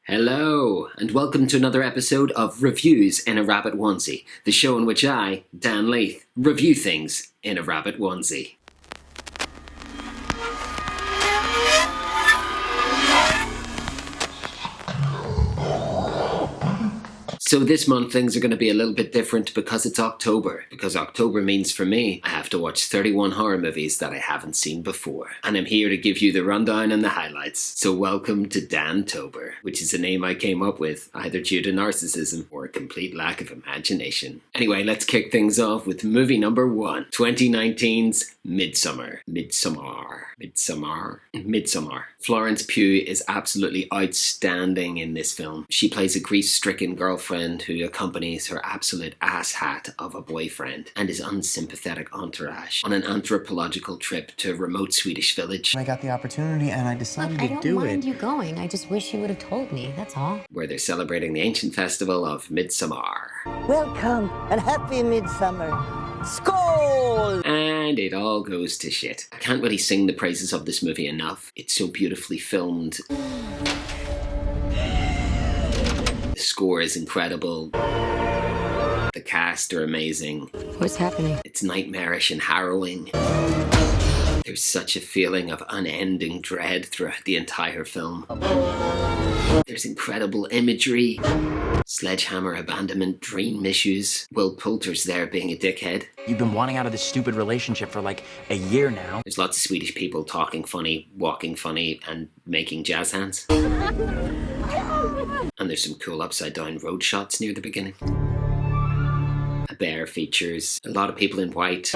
Hello, and welcome to another episode of Reviews in a Rabbit Onesie, the show in which I, Dan Leith, review things in a rabbit onesie. So this month things are going to be a little bit different because it's October. Because October means for me, I have to watch 31 horror movies that I haven't seen before. And I'm here to give you the rundown and the highlights. So welcome to Dantober, which is a name I came up with either due to narcissism or a complete lack of imagination. Anyway, let's kick things off with movie number 1, 2019's Midsommar. Midsommar. Florence Pugh is absolutely outstanding in this film. She plays a grief-stricken girlfriend who accompanies her absolute asshat of a boyfriend and his unsympathetic entourage on an anthropological trip to a remote Swedish village. I got the opportunity and I decided to do it. I don't mind you going. I just wish you would have told me, that's all. Where they're celebrating the ancient festival of Midsommar. Welcome and happy Midsummer. Skål! And it all goes to shit. I can't really sing the praises of this movie enough. It's so beautifully filmed. The score is incredible. The cast are amazing. What's happening? It's nightmarish and harrowing. There's such a feeling of unending dread throughout the entire film. There's incredible imagery, sledgehammer abandonment, dream issues. Will Poulter's there being a dickhead. You've been wanting out of this stupid relationship for like a year now. There's lots of Swedish people talking funny, walking funny, and making jazz hands. And there's some cool upside down road shots near the beginning. A bear features a lot of people in white.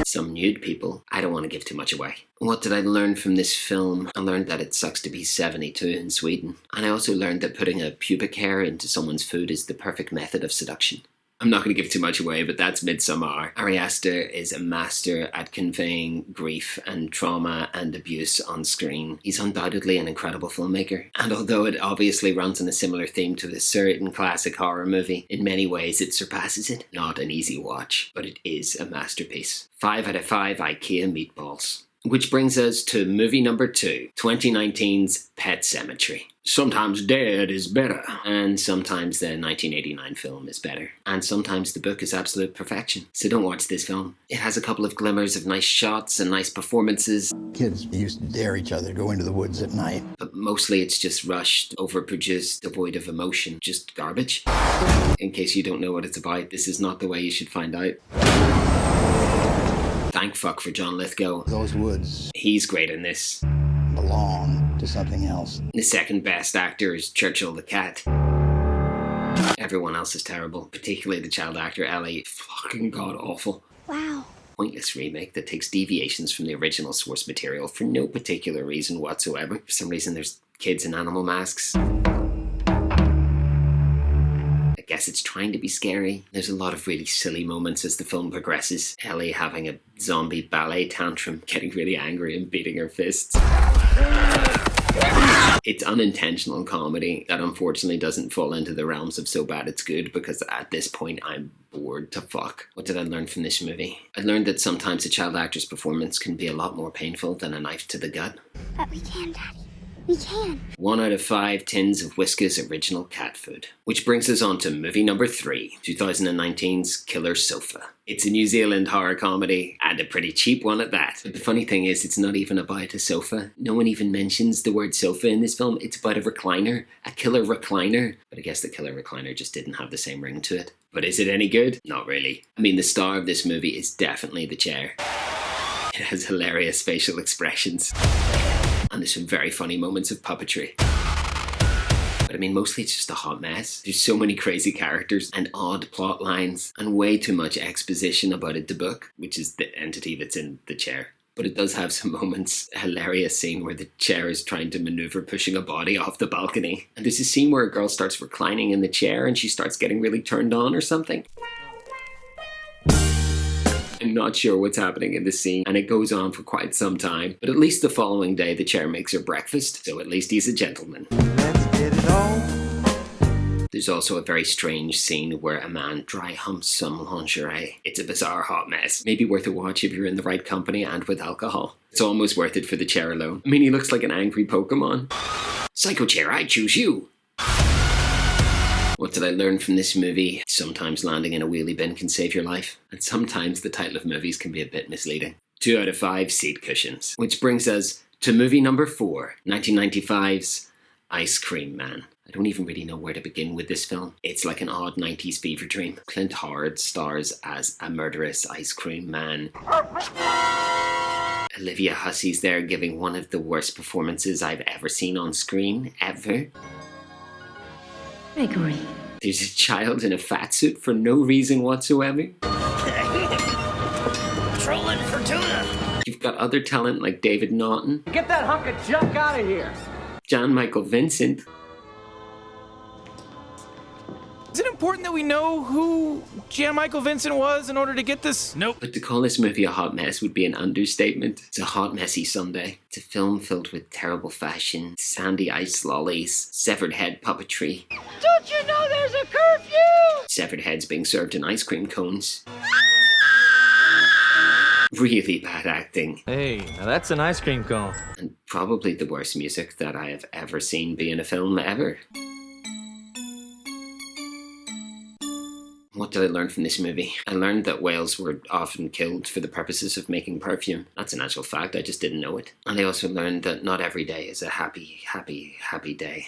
Some nude people. I don't want to give too much away. What did I learn from this film? I learned that it sucks to be 72 in Sweden. And I also learned that putting a pubic hair into someone's food is the perfect method of seduction. I'm not going to give too much away, but that's Midsommar. Ari Aster is a master at conveying grief and trauma and abuse on screen. He's undoubtedly an incredible filmmaker. And although it obviously runs on a similar theme to a certain classic horror movie, in many ways it surpasses it. Not an easy watch, but it is a masterpiece. 5 out of 5 IKEA meatballs. Which brings us to movie number 2, 2019's Pet Sematary. Sometimes dead is better, and sometimes the 1989 film is better, and sometimes the book is absolute perfection. So don't watch this film. It has a couple of glimmers of nice shots and nice performances. Kids used to dare each other to go into the woods at night. But mostly it's just rushed, overproduced, devoid of emotion, just garbage. In case you don't know what it's about, this is not the way you should find out. Thank fuck for John Lithgow. Those woods He's great in this. belong to something else. The second best actor is Churchill the cat. Everyone else is terrible, particularly the child actor Ellie. Fucking god awful. Wow. Pointless remake that takes deviations from the original source material for no particular reason whatsoever. For some reason there's kids in animal masks. I guess it's trying to be scary. There's a lot of really silly moments as the film progresses. Ellie having a zombie ballet tantrum, getting really angry and beating her fists. It's unintentional comedy that unfortunately doesn't fall into the realms of so bad it's good, because at this point I'm bored to fuck. What did I learn from this movie? I learned that sometimes a child actor's performance can be a lot more painful than a knife to the gut. But we can, Daddy. We can. 1 out of 5 tins of Whiskas original cat food. Which brings us on to movie number 3, 2019's Killer Sofa. It's a New Zealand horror comedy, and a pretty cheap one at that. But the funny thing is, it's not even about a sofa. No one even mentions the word sofa in this film. It's about a recliner, a killer recliner. But I guess the killer recliner just didn't have the same ring to it. But is it any good? Not really. I mean, the star of this movie is definitely the chair. It has hilarious facial expressions. And there's some very funny moments of puppetry. But I mean, mostly it's just a hot mess. There's so many crazy characters and odd plot lines and way too much exposition about a Debauchery, which is the entity that's in the chair. But it does have some moments. A hilarious scene where the chair is trying to maneuver pushing a body off the balcony. And there's a scene where a girl starts reclining in the chair and she starts getting really turned on or something. I'm not sure what's happening in the scene, and it goes on for quite some time. But at least the following day, the chair makes her breakfast, so at least he's a gentleman. Let's get it on. There's also a very strange scene where a man dry humps some lingerie. It's a bizarre hot mess. Maybe worth a watch if you're in the right company and with alcohol. It's almost worth it for the chair alone. I mean, he looks like an angry Pokemon. Psycho Chair, I choose you. What did I learn from this movie? Sometimes landing in a wheelie bin can save your life, and sometimes the title of movies can be a bit misleading. 2 out of 5 seat cushions. Which brings us to movie number 4, 1995's Ice Cream Man. I don't even really know where to begin with this film. It's like an odd 90s fever dream. Clint Howard stars as a murderous ice cream man. Olivia Hussey's there giving one of the worst performances I've ever seen on screen, ever. Gregory. There's a child in a fat suit for no reason whatsoever. Trolling for tuna. You've got other talent like David Naughton, Get that hunk of junk out of here! Jan Michael Vincent. Is it important that we know who Jan Michael Vincent was in order to get this? Nope. But to call this movie a hot mess would be an understatement. It's a hot, messy Sunday. It's a film filled with terrible fashion, sandy ice lollies, severed head puppetry. Don't you know there's a curfew? Severed heads being served in ice cream cones. Really bad acting. Hey, now that's an ice cream cone. And probably the worst music that I have ever seen be in a film ever. What did I learn from this movie? I learned that whales were often killed for the purposes of making perfume. That's an actual fact, I just didn't know it. And I also learned that not every day is a happy, happy, happy day.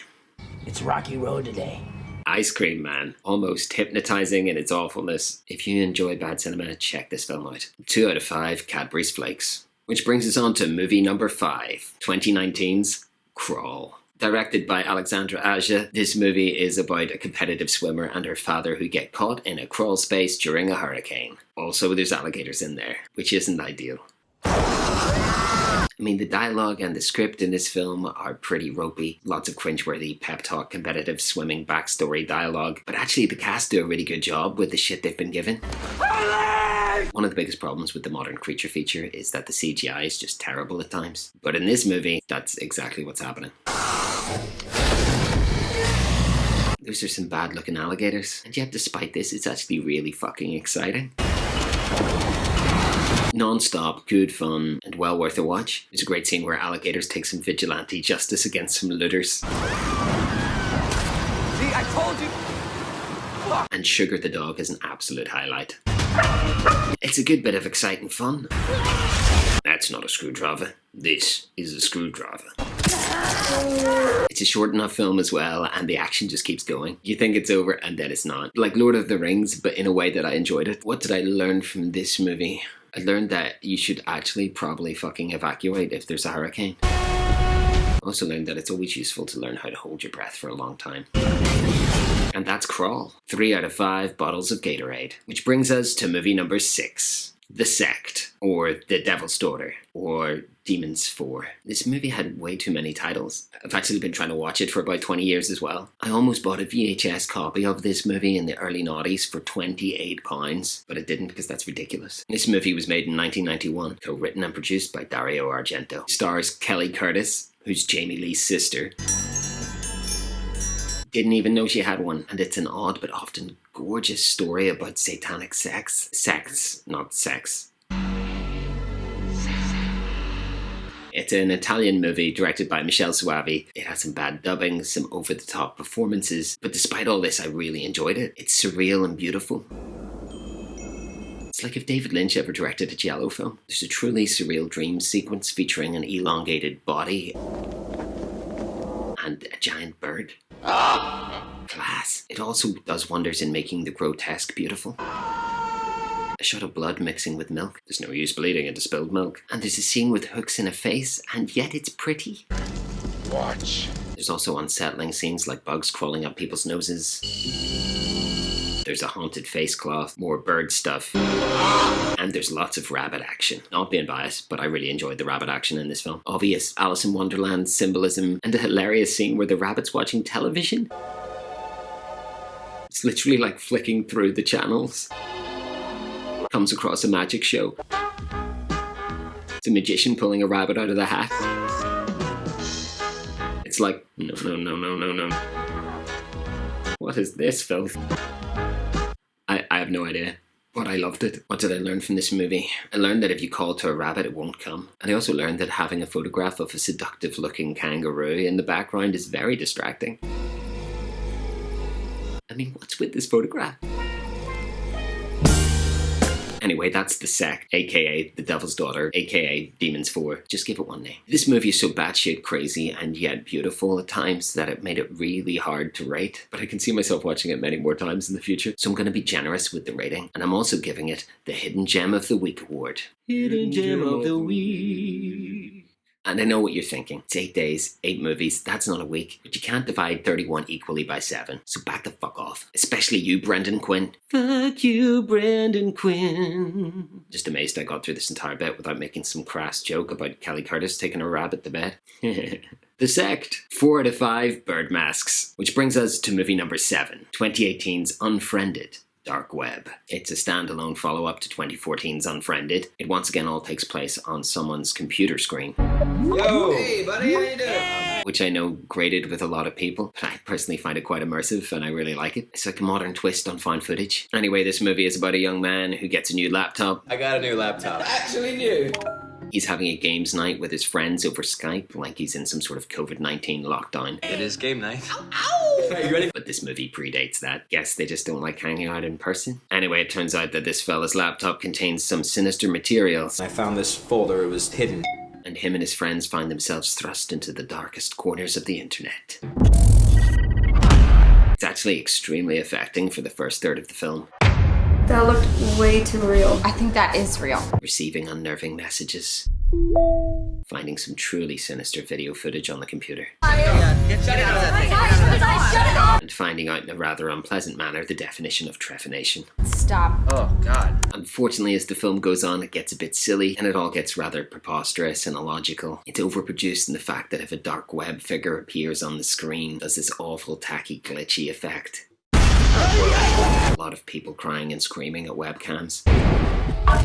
It's Rocky Road today. Ice Cream Man, almost hypnotizing in its awfulness. If you enjoy bad cinema, check this film out. 2 out of 5 Cadbury's Flakes. Which brings us on to movie number 5, 2019's Crawl. Directed by Alexandra Aja, this movie is about a competitive swimmer and her father who get caught in a crawl space during a hurricane. Also, there's alligators in there, which isn't ideal. I mean, the dialogue and the script in this film are pretty ropey. Lots of cringeworthy pep talk, competitive swimming backstory dialogue. But actually, the cast do a really good job with the shit they've been given. One of the biggest problems with the modern creature feature is that the CGI is just terrible at times. But in this movie, that's exactly what's happening. Those are some bad looking alligators, and yet despite this, it's actually really fucking exciting. Non-stop, good fun, and well worth a watch. There's a great scene where alligators take some vigilante justice against some looters. See, I told you! And Sugar the dog is an absolute highlight. It's a good bit of exciting fun. That's not a screwdriver. This is a screwdriver. It's a short enough film as well, and the action just keeps going. You think it's over, and then it's not. Like Lord of the Rings, but in a way that I enjoyed it. What did I learn from this movie? I learned that you should actually probably fucking evacuate if there's a hurricane. I also learned that it's always useful to learn how to hold your breath for a long time. And that's Crawl. 3 out of 5 bottles of Gatorade. Which brings us to movie number 6. The Sect, or The Devil's Daughter, or Demons 4. This movie had way too many titles. I've actually been trying to watch it for about 20 years as well. I almost bought a VHS copy of this movie in the early noughties for £28, but I didn't because that's ridiculous. This movie was made in 1991, co-written and produced by Dario Argento. It stars Kelly Curtis, who's Jamie Lee's sister. Didn't even know she had one, and it's an odd but often gorgeous story about satanic sects, not sex. It's an Italian movie directed by Michele Soavi. It has some bad dubbing, some over-the-top performances, but despite all this, I really enjoyed it. It's surreal and beautiful. It's like if David Lynch ever directed a giallo film. There's a truly surreal dream sequence featuring an elongated body and a giant bird. Class. It also does wonders in making the grotesque beautiful. A shot of blood mixing with milk. There's no use bleeding into spilled milk. And there's a scene with hooks in a face, and yet it's pretty. Watch. There's also unsettling scenes like bugs crawling up people's noses. There's a haunted face cloth, more bird stuff, and there's lots of rabbit action. Not being biased, but I really enjoyed the rabbit action in this film. Obvious Alice in Wonderland symbolism, and a hilarious scene where the rabbit's watching television. It's literally like flicking through the channels. Comes across a magic show. It's a magician pulling a rabbit out of the hat. It's like, no. What is this filth? I have no idea. But I loved it. What did I learn from this movie? I learned that if you call to a rabbit, it won't come. And I also learned that having a photograph of a seductive-looking kangaroo in the background is very distracting. I mean, what's with this photograph? Anyway, that's The Sect, aka The Devil's Daughter, aka Demons 4. Just give it one name. This movie is so batshit crazy and yet beautiful at times that it made it really hard to rate, but I can see myself watching it many more times in the future, so I'm going to be generous with the rating, and I'm also giving it the Hidden Gem of the Week award. Hidden Gem of the Week. And I know what you're thinking. It's 8 days, 8 movies, that's not a week. But you can't divide 31 equally by 7. So back the fuck off. Especially you, Brendan Quinn. Fuck you, Brendan Quinn. Just amazed I got through this entire bit without making some crass joke about Kelly Curtis taking a rabbit to bed. The Sect. 4 out of 5 bird masks. Which brings us to movie number 7. 2018's Unfriended Dark Web. It's a standalone follow-up to 2014's Unfriended. It once again all takes place on someone's computer screen. Yo! Hey buddy, how you doing? Which I know grated with a lot of people, but I personally find it quite immersive and I really like it. It's like a modern twist on found footage. Anyway, this movie is about a young man who gets a new laptop. I got a new laptop. Actually new. He's having a games night with his friends over Skype, like he's in some sort of COVID-19 lockdown. It is game night. Ow, ow! Are you ready? But this movie predates that. Guess they just don't like hanging out in person. Anyway, it turns out that this fella's laptop contains some sinister materials. I found this folder, it was hidden. And him and his friends find themselves thrust into the darkest corners of the internet. It's actually extremely affecting for the first third of the film. That looked way too real. I think that is real. Receiving unnerving messages. Finding some truly sinister video footage on the computer. And finding out in a rather unpleasant manner the definition of trephination. Stop. Oh god. Unfortunately, as the film goes on, it gets a bit silly, and it all gets rather preposterous and illogical. It's overproduced in the fact that if a dark web figure appears on the screen, there's this awful, tacky, glitchy effect. A lot of people crying and screaming at webcams.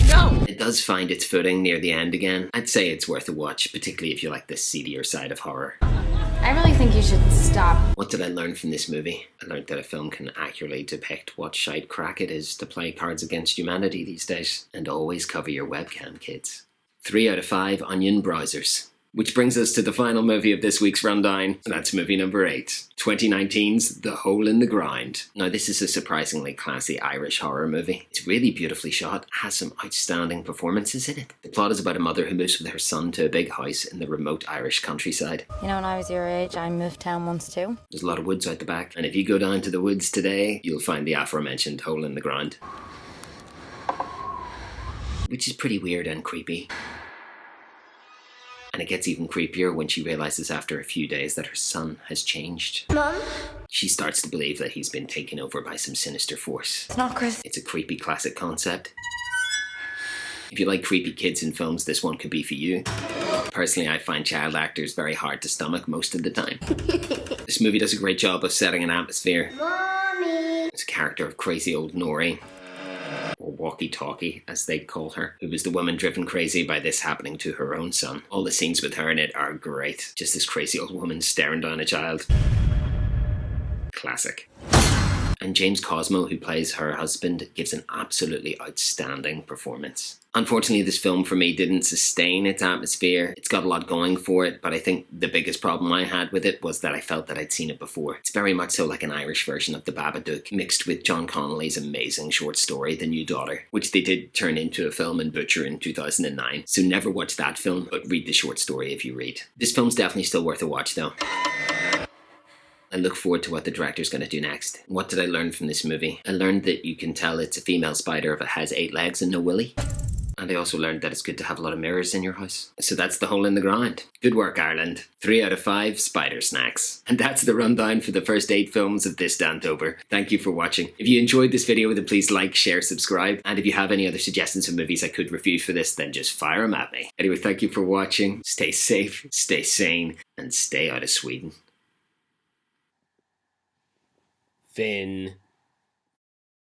No! It does find its footing near the end again. I'd say it's worth a watch, particularly if you like the seedier side of horror. I really think you should stop. What did I learn from this movie? I learned that a film can accurately depict what shite crack it is to play Cards Against Humanity these days. And always cover your webcam, kids. 3 out of 5 onion browsers. Which brings us to the final movie of this week's rundown. That's movie number 8. 2019's The Hole in the Ground. Now this is a surprisingly classy Irish horror movie. It's really beautifully shot, has some outstanding performances in it. The plot is about a mother who moves with her son to a big house in the remote Irish countryside. You know, when I was your age, I moved town once too. There's a lot of woods out the back, and if you go down to the woods today, you'll find the aforementioned hole in the ground. Which is pretty weird and creepy. And it gets even creepier when she realizes after a few days that her son has changed. Mom? She starts to believe that he's been taken over by some sinister force. It's not Chris. It's a creepy classic concept. If you like creepy kids in films, this one could be for you. Personally, I find child actors very hard to stomach most of the time. This movie does a great job of setting an atmosphere. Mommy! It's a character of crazy old Nori, or walkie-talkie, as they'd call her, who was the woman driven crazy by this happening to her own son. All the scenes with her in it are great. Just this crazy old woman staring down a child. Classic. And James Cosmo, who plays her husband, gives an absolutely outstanding performance. Unfortunately, this film for me didn't sustain its atmosphere. It's got a lot going for it, but I think the biggest problem I had with it was that I felt that I'd seen it before. It's very much so like an Irish version of The Babadook, mixed with John Connolly's amazing short story, The New Daughter, which they did turn into a film and butcher in 2009. So never watch that film, but read the short story if you read. This film's definitely still worth a watch though. I look forward to what the director's going to do next. What did I learn from this movie? I learned that you can tell it's a female spider if it has 8 legs and no willy. And I also learned that it's good to have a lot of mirrors in your house. So that's The Hole in the Ground. Good work, Ireland. 3 out of 5 spider snacks. And that's the rundown for the first 8 films of this Dantober. Thank you for watching. If you enjoyed this video, then please like, share, subscribe. And if you have any other suggestions of movies I could review for this, then just fire them at me. Anyway, thank you for watching. Stay safe, stay sane, and stay out of Sweden. Finn.